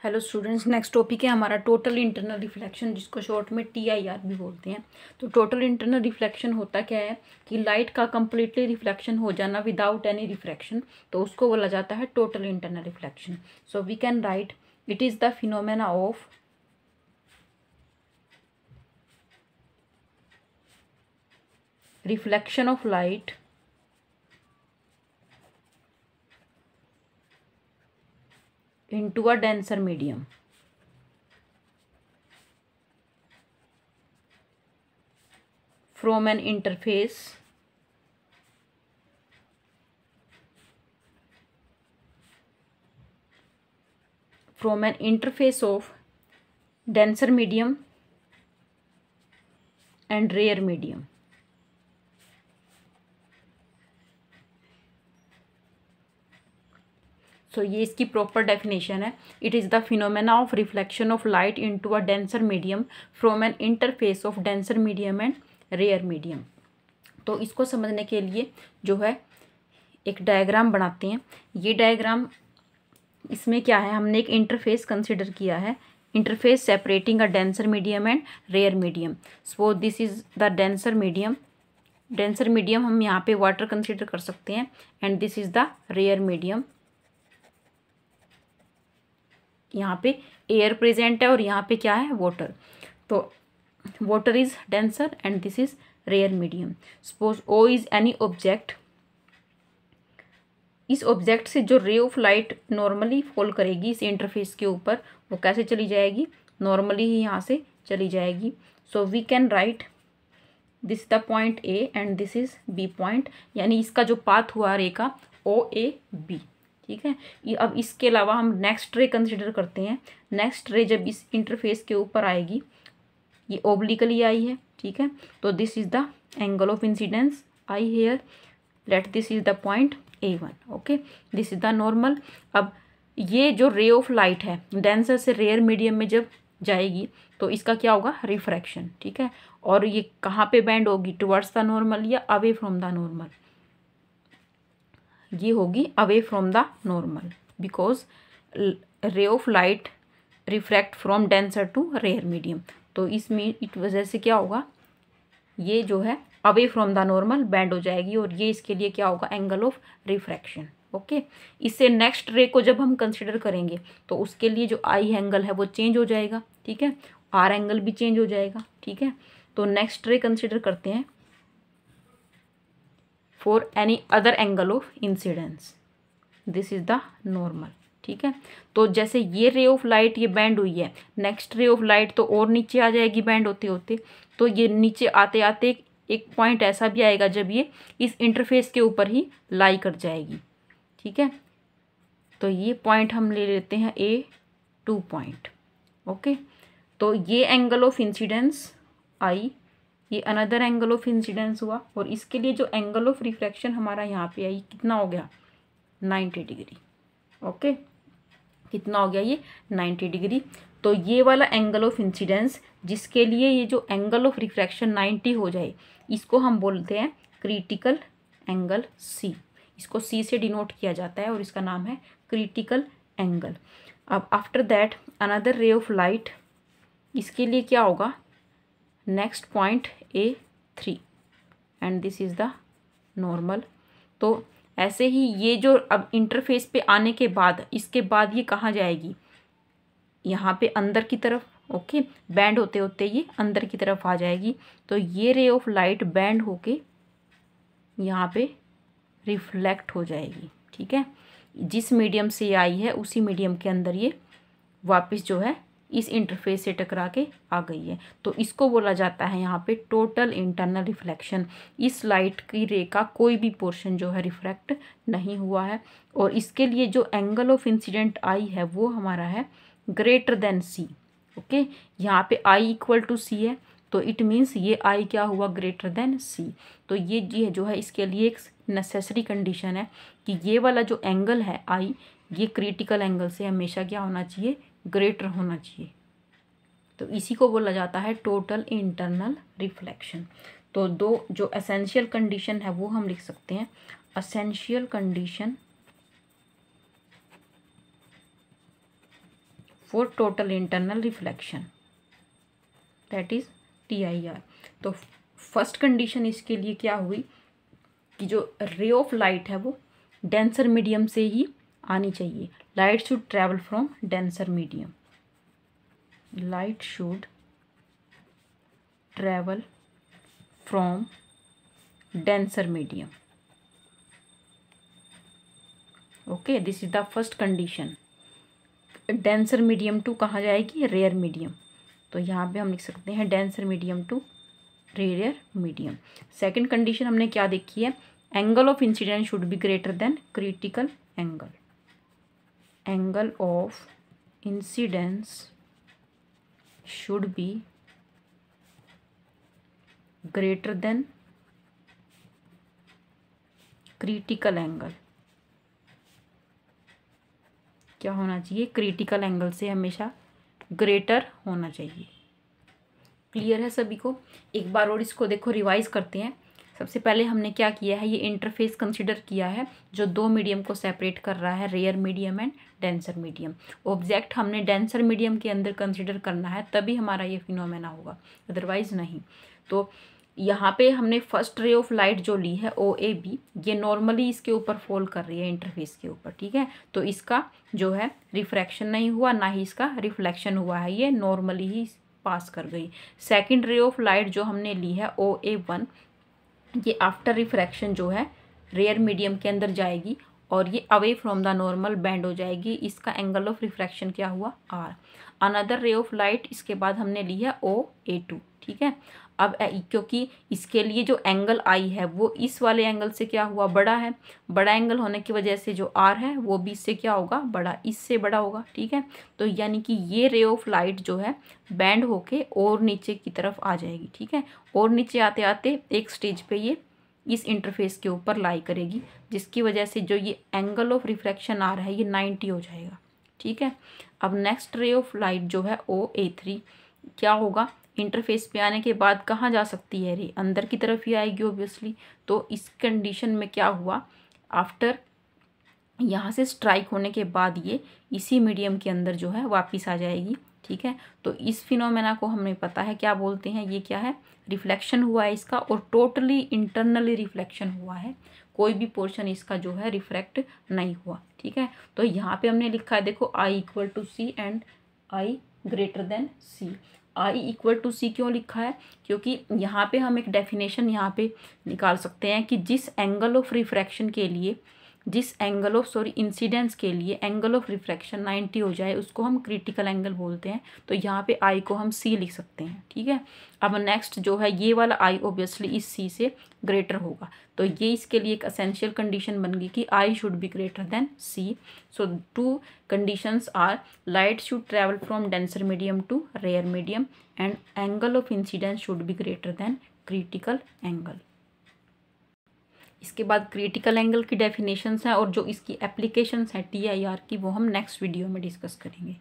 Hello students, next topic है हमारा total internal reflection, जिसको शॉर्ट में TIR भी बोलते हैं। तो टोटल इंटरनल रिफ्लेक्शन होता क्या है कि लाइट का कंप्लीटली रिफ्लेक्शन हो जाना विदाउट एनी रिफ्रैक्शन, तो उसको बोला जाता है total internal reflection. So we can write it is the phenomena of reflection of light into a denser medium from an interface of denser medium and rare medium. So ये इसकी proper definition है। It is the phenomena of reflection of light into a denser medium from an interface of denser medium and rare medium. तो इसको समझने के लिए जो है एक डायग्राम बनाते हैं। ये डायग्राम, इसमें क्या है, हमने एक इंटरफेस कंसिडर किया है, interface separating a denser medium and rare medium. So this is the denser medium. Denser medium हम यहाँ पे वाटर कंसिडर कर सकते हैं, and this is the rare medium. यहाँ पे एयर प्रेजेंट है और यहाँ पे क्या है, वाटर। तो water is denser and this is rare medium. Suppose O is any object. इस ऑब्जेक्ट से जो ray of light normally fall करेगी इस इंटरफेस के ऊपर, वो कैसे चली जाएगी, नॉर्मली ही यहाँ से चली जाएगी। So we can write this the point A and this is B point, यानी इसका जो पाथ हुआ रे का OAB। ठीक है, ये अब इसके अलावा हम नेक्स्ट रे कंसिडर करते हैं। नेक्स्ट रे जब इस इंटरफेस के ऊपर आएगी, ये ओब्लिकली आई है, ठीक है, तो this is the angle of incidence I here, let this is the point A1। Okay, this is the normal. अब ये जो रे ऑफ लाइट है डेंसर से रेयर मीडियम में जब जाएगी तो इसका क्या होगा, रिफ्रैक्शन। ठीक है, और ये कहाँ पे बैंड होगी, टुवर्ड्स द नॉर्मल या अवे फ्रॉम द नॉर्मल। ये होगी away from the normal, because ray of light refract from denser to rare medium. तो इसमें इस वजह से क्या होगा, ये जो है away from the normal band हो जाएगी, और ये इसके लिए क्या होगा, एंगल ऑफ रिफ्रैक्शन। ओके, इससे नेक्स्ट रे को जब हम कंसिडर करेंगे तो उसके लिए जो आई एंगल है वो चेंज हो जाएगा। ठीक है, आर एंगल भी चेंज हो जाएगा। ठीक है, तो नेक्स्ट रे कंसिडर करते हैं for any other angle of incidence, this is the normal. ठीक है, तो जैसे ये रे ऑफ लाइट ये बैंड हुई है, नेक्स्ट रे ऑफ लाइट तो और नीचे आ जाएगी बैंड होते होते, तो ये नीचे आते आते एक पॉइंट ऐसा भी आएगा जब ये इस इंटरफेस के ऊपर ही लाई कर जाएगी। ठीक है, तो ये पॉइंट हम ले लेते हैं A2 पॉइंट। ओके, तो ये एंगल ऑफ इंसिडेंस आई, ये अनदर एंगल ऑफ इंसिडेंस हुआ, और इसके लिए जो एंगल ऑफ रिफ्रैक्शन हमारा यहाँ पे आई कितना हो गया, 90 डिग्री। ओके, कितना हो गया ये, 90 डिग्री। तो ये वाला एंगल ऑफ इंसिडेंस जिसके लिए ये जो एंगल ऑफ रिफ्रैक्शन 90 हो जाए, इसको हम बोलते हैं क्रिटिकल एंगल C। इसको C से डिनोट किया जाता है और इसका नाम है क्रिटिकल एंगल। अब आफ्टर दैट अनदर रे ऑफ लाइट, इसके लिए क्या होगा, next point A3 and this is the normal. तो ऐसे ही ये जो अब इंटरफेस पे आने के बाद, इसके बाद ये कहाँ जाएगी, यहाँ पे अंदर की तरफ। ओके, बैंड होते होते ये अंदर की तरफ आ जाएगी। तो ये रे ऑफ लाइट बैंड होके यहाँ पे रिफ्लेक्ट हो जाएगी। ठीक है, जिस मीडियम से आई है उसी मीडियम के अंदर ये वापस जो है इस इंटरफेस से टकरा के आ गई है। तो इसको बोला जाता है यहाँ पे टोटल इंटरनल रिफ्लेक्शन। इस लाइट की रे का कोई भी पोर्शन जो है रिफ्रैक्ट नहीं हुआ है, और इसके लिए जो एंगल ऑफ इंसिडेंट आई है वो हमारा है ग्रेटर देन C। ओके, यहाँ पे I इक्वल टू C है, तो इट मीन्स ये I क्या हुआ, ग्रेटर देन C। तो ये जो है इसके लिए एक नेसेसरी कंडीशन है कि ये वाला जो एंगल है I, ये क्रिटिकल एंगल से हमेशा क्या होना चाहिए, ग्रेटर होना चाहिए। तो इसी को बोला जाता है टोटल इंटरनल रिफ्लेक्शन। तो दो जो एसेंशियल कंडीशन है वो हम लिख सकते हैं। Essential condition for total internal reflection, that is TIR। तो फर्स्ट कंडीशन इसके लिए क्या हुई कि जो रे ऑफ लाइट है वो डेंसर मीडियम से ही आनी चाहिए। Light should travel from denser medium, light should travel from denser medium. Okay, this is the first condition. Denser medium to कहाँ जाएगी? Rare medium. तो यहाँ पे हम लिख सकते हैं denser medium to rare medium. Second condition हमने क्या देखी है? Angle of incidence should be greater than critical angle. Angle of incidence should be greater than critical angle. क्या होना चाहिए? क्रिटिकल एंगल से हमेशा ग्रेटर होना चाहिए। क्लियर है सभी को? एक बार और इसको देखो, रिवाइज करते हैं। सबसे पहले हमने क्या किया है, ये इंटरफेस कंसिडर किया है जो दो मीडियम को सेपरेट कर रहा है, rare medium and denser medium. Object हमने डेंसर मीडियम के अंदर कंसिडर करना है, तभी हमारा ये फिनोमेना होगा, अदरवाइज नहीं। तो यहाँ पे हमने फर्स्ट रे ऑफ लाइट जो ली है OAB, ये नॉर्मली इसके ऊपर फॉल कर रही है, इंटरफेस के ऊपर, ठीक है। तो इसका जो है रिफ्रैक्शन नहीं हुआ, ना ही इसका रिफ्लेक्शन हुआ है, ये नॉर्मली ही पास कर गई। सेकंड रे ऑफ लाइट जो हमने ली है OA1, ये आफ्टर रिफ्रैक्शन जो है रेयर मीडियम के अंदर जाएगी और ये away from the normal bend हो जाएगी। इसका एंगल ऑफ रिफ्रैक्शन क्या हुआ? R। अनदर रे ऑफ लाइट इसके बाद हमने ली है OA2, ठीक है। अब क्योंकि इसके लिए जो एंगल आई है वो इस वाले एंगल से क्या हुआ? बड़ा है। बड़ा एंगल होने की वजह से जो R है वो भी इससे क्या होगा? बड़ा, इससे बड़ा होगा, ठीक है। तो यानी कि ये रे ऑफ लाइट जो है बैंड होके और नीचे की तरफ आ जाएगी, ठीक है। और नीचे आते आते एक स्टेज पे ये इस इंटरफेस के ऊपर लाई करेगी, जिसकी वजह से जो ये एंगल ऑफ रिफ्रैक्शन आ रहा है ये 90 हो जाएगा, ठीक है। अब नेक्स्ट रे ऑफ लाइट जो है OA3, क्या होगा? इंटरफेस पे आने के बाद कहाँ जा सकती है रे? अंदर की तरफ ही आएगी ऑब्वियसली। तो इस कंडीशन में क्या हुआ? आफ्टर यहाँ से स्ट्राइक होने के बाद ये इसी मीडियम के अंदर जो है वापस आ जाएगी, ठीक है। तो इस फिनोमेना को हमें पता है क्या बोलते हैं, ये क्या है? रिफ्लेक्शन हुआ है इसका, और टोटली इंटरनली रिफ्लेक्शन हुआ है, कोई भी पोर्शन इसका जो है रिफ्रैक्ट नहीं हुआ, ठीक है। तो यहाँ पे हमने लिखा है, देखो I=C एंड I>C। I=C क्यों लिखा है? क्योंकि यहाँ पे हम एक डेफिनेशन यहाँ पे निकाल सकते हैं कि जिस एंगल ऑफ रिफ्रैक्शन के लिए, जिस एंगल ऑफ इंसिडेंस के लिए एंगल ऑफ रिफ्रैक्शन 90 हो जाए उसको हम क्रिटिकल एंगल बोलते हैं। तो यहाँ पे I को हम C लिख सकते हैं, ठीक है। अब नेक्स्ट जो है ये वाला I ऑब्वियसली इस C से ग्रेटर होगा, तो ये इसके लिए एक एसेंशियल कंडीशन बन गई कि I should be greater than C। So two conditions are light should travel from denser medium to rare medium and angle of incidence should be greater than critical angle. इसके बाद critical angle की definitions हैं और जो इसकी applications हैं TIR की, वो हम नेक्स्ट वीडियो में डिस्कस करेंगे।